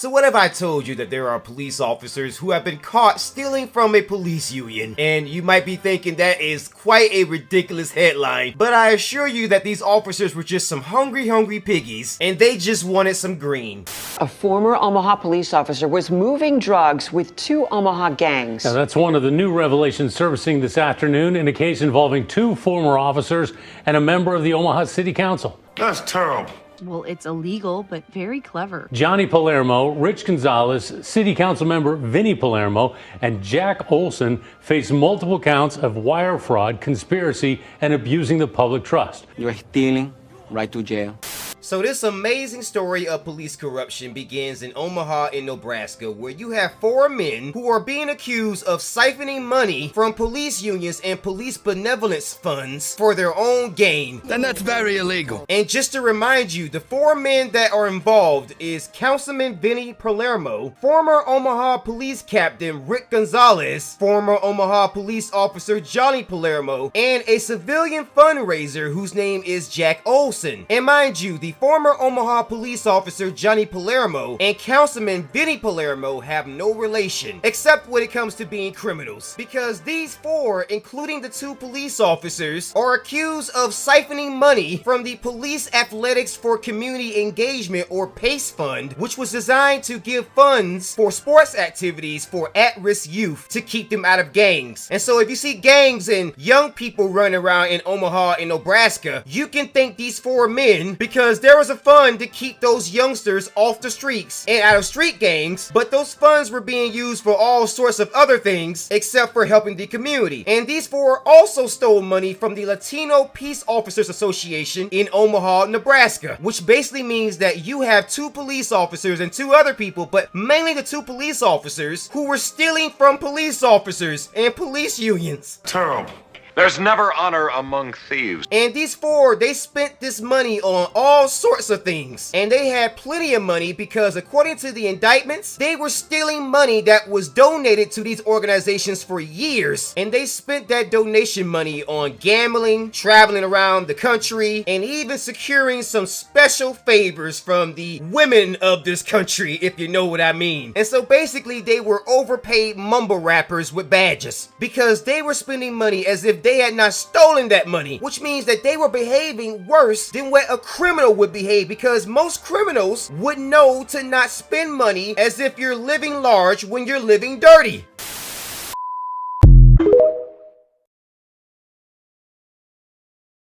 So what if I told you that there are police officers who have been caught stealing from a police union? And you might be thinking that is quite a ridiculous headline, but I assure you that these officers were just some hungry piggies, and they just wanted some green. A former Omaha police officer was moving drugs with two Omaha gangs. Now, that's one of the new revelations surfacing this afternoon in a case involving two former officers and a member of the Omaha City Council. That's terrible. Well, it's illegal, but very clever. Johnny Palermo, Rich Gonzalez, City Council member Vinny Palermo, and Jack Olson face multiple counts of wire fraud, conspiracy, and abusing the public trust. You're stealing, right to jail. So this amazing story of police corruption begins in Omaha in Nebraska, where you have four men who are being accused of siphoning money from police unions and police benevolence funds for their own gain. Then that's very illegal. And just to remind you, the four men that are involved is Councilman Vinny Palermo, former Omaha police captain Rick Gonzalez, former Omaha police officer Johnny Palermo, and a civilian fundraiser whose name is Jack Olson. And mind you, the former Omaha police officer Johnny Palermo and Councilman Vinny Palermo have no relation, except when it comes to being criminals, because these four, including the two police officers, are accused of siphoning money from the Police Athletics for Community Engagement, or PACE fund, which was designed to give funds for sports activities for at-risk youth to keep them out of gangs. And so if you see gangs and young people running around in Omaha and Nebraska, you can thank these four men, because there was a fund to keep those youngsters off the streets and out of street gangs, but those funds were being used for all sorts of other things except for helping the community. And these four also stole money from the Latino Peace Officers Association in Omaha, Nebraska, which basically means that you have two police officers and two other people, but mainly the two police officers, who were stealing from police officers and police unions. Terrible. There's never honor among thieves. And these four, they spent this money on all sorts of things. And they had plenty of money because, according to the indictments, they were stealing money that was donated to these organizations for years. And they spent that donation money on gambling, traveling around the country, and even securing some special favors from the women of this country, if you know what I mean. And so basically, they were overpaid mumble rappers with badges, because they were spending money as if they had not stolen that money, which means that they were behaving worse than what a criminal would behave, because most criminals would know to not spend money as if you're living large when you're living dirty.